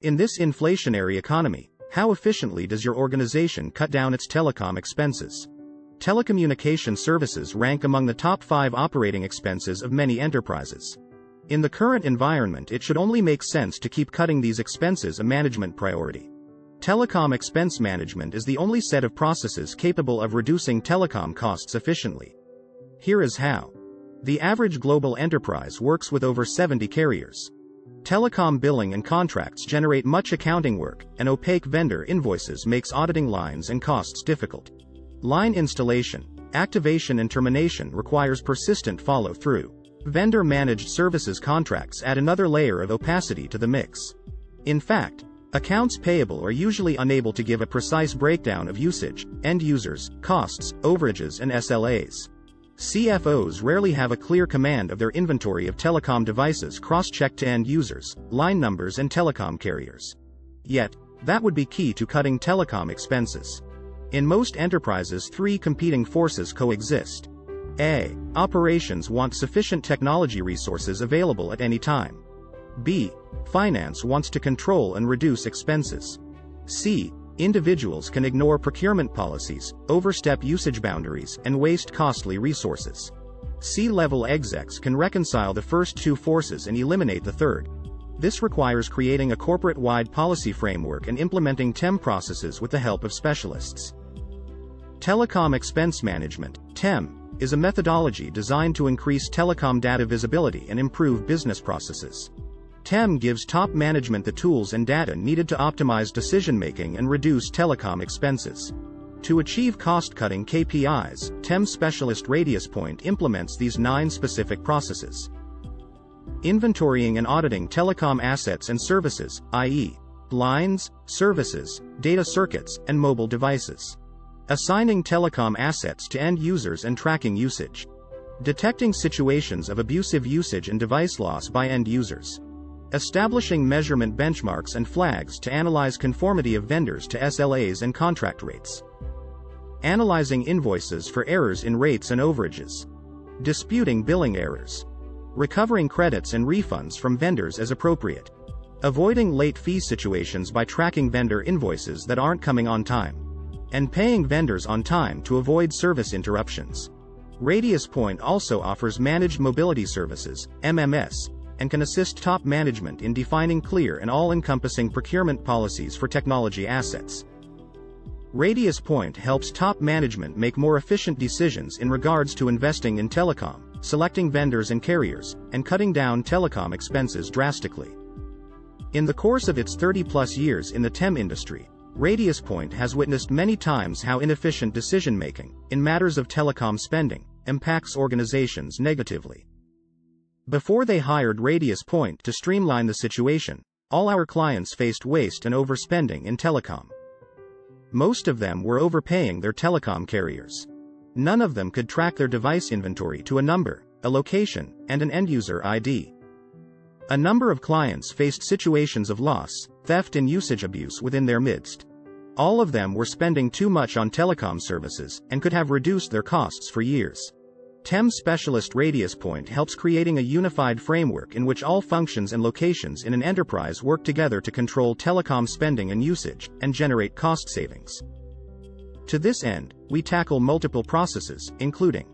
In this inflationary economy, how efficiently does your organization cut down its telecom expenses? Telecommunication services rank among the top 5 operating expenses of many enterprises. In the current environment, it should only make sense to keep cutting these expenses a management priority. Telecom Expense Management is the only set of processes capable of reducing telecom costs efficiently. Here is how. The average global enterprise works with over 70 carriers. Telecom billing and contracts generate much accounting work, and opaque vendor invoices makes auditing lines and costs difficult. Line installation, activation and termination requires persistent follow-through. Vendor-managed services contracts add another layer of opacity to the mix. In fact, accounts payable are usually unable to give a precise breakdown of usage, end users, costs, overages and SLAs. CFOs rarely have a clear command of their inventory of telecom devices cross-checked to end users, line numbers and telecom carriers. Yet, that would be key to cutting telecom expenses. In most enterprises, 3 competing forces coexist. A. Operations want sufficient technology resources available at any time. B. Finance wants to control and reduce expenses. C. Individuals can ignore procurement policies, overstep usage boundaries, and waste costly resources. C-level execs can reconcile the first 2 forces and eliminate the third. This requires creating a corporate-wide policy framework and implementing TEM processes with the help of specialists. Telecom Expense Management, TEM, is a methodology designed to increase telecom data visibility and improve business processes. TEM gives top management the tools and data needed to optimize decision-making and reduce telecom expenses. To achieve cost-cutting KPIs, TEM specialist RadiusPoint implements these 9 specific processes. Inventorying and auditing telecom assets and services, i.e., lines, services, data circuits, and mobile devices. Assigning telecom assets to end users and tracking usage. Detecting situations of abusive usage and device loss by end users. Establishing measurement benchmarks and flags to analyze conformity of vendors to SLAs and contract rates. Analyzing invoices for errors in rates and overages. Disputing billing errors. Recovering credits and refunds from vendors as appropriate. Avoiding late fee situations by tracking vendor invoices that aren't coming on time. And paying vendors on time to avoid service interruptions. RadiusPoint also offers managed mobility services, MMS, and can assist top management in defining clear and all-encompassing procurement policies for technology assets. RadiusPoint helps top management make more efficient decisions in regards to investing in telecom, selecting vendors and carriers, and cutting down telecom expenses drastically. In the course of its 30-plus years in the TEM industry, RadiusPoint has witnessed many times how inefficient decision-making, in matters of telecom spending, impacts organizations negatively. Before they hired RadiusPoint to streamline the situation, all our clients faced waste and overspending in telecom. Most of them were overpaying their telecom carriers. None of them could track their device inventory to a number, a location, and an end-user ID. A number of clients faced situations of loss, theft and usage abuse within their midst. All of them were spending too much on telecom services, and could have reduced their costs for years. TEM specialist RadiusPoint helps creating a unified framework in which all functions and locations in an enterprise work together to control telecom spending and usage, and generate cost savings. To this end, we tackle multiple processes, including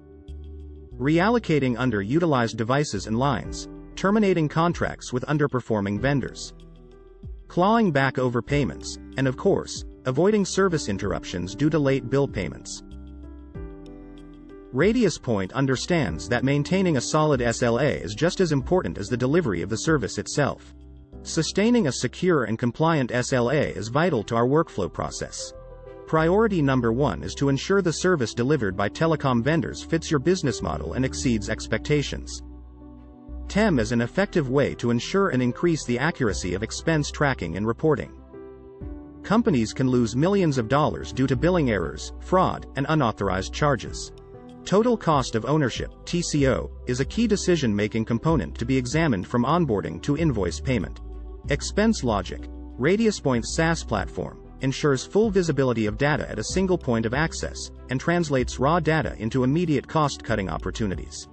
reallocating underutilized devices and lines, terminating contracts with underperforming vendors, clawing back overpayments, and of course, avoiding service interruptions due to late bill payments. RadiusPoint understands that maintaining a solid SLA is just as important as the delivery of the service itself. Sustaining a secure and compliant SLA is vital to our workflow process. Priority number 1 is to ensure the service delivered by telecom vendors fits your business model and exceeds expectations. TEM is an effective way to ensure and increase the accuracy of expense tracking and reporting. Companies can lose millions of dollars due to billing errors, fraud, and unauthorized charges. Total cost of ownership, TCO, is a key decision-making component to be examined from onboarding to invoice payment. ExpenseLogic, RadiusPoint's SaaS platform, ensures full visibility of data at a single point of access, and translates raw data into immediate cost-cutting opportunities.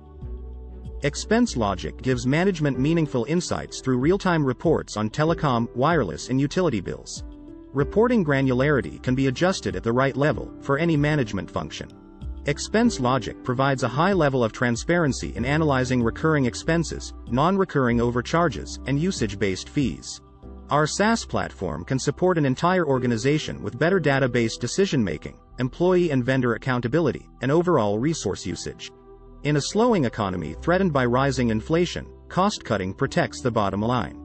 ExpenseLogic gives management meaningful insights through real-time reports on telecom, wireless and utility bills. Reporting granularity can be adjusted at the right level for any management function. ExpenseLogic provides a high level of transparency in analyzing recurring expenses, non-recurring overcharges, and usage-based fees. Our SaaS platform can support an entire organization with better database decision-making, employee and vendor accountability, and overall resource usage. In a slowing economy threatened by rising inflation, cost-cutting protects the bottom line.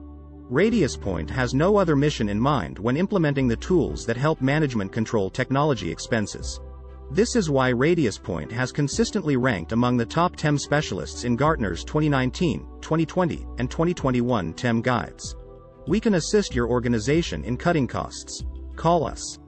RadiusPoint has no other mission in mind when implementing the tools that help management control technology expenses. This is why RadiusPoint has consistently ranked among the top TEM specialists in Gartner's 2019, 2020, and 2021 TEM guides. We can assist your organization in cutting costs. Call us.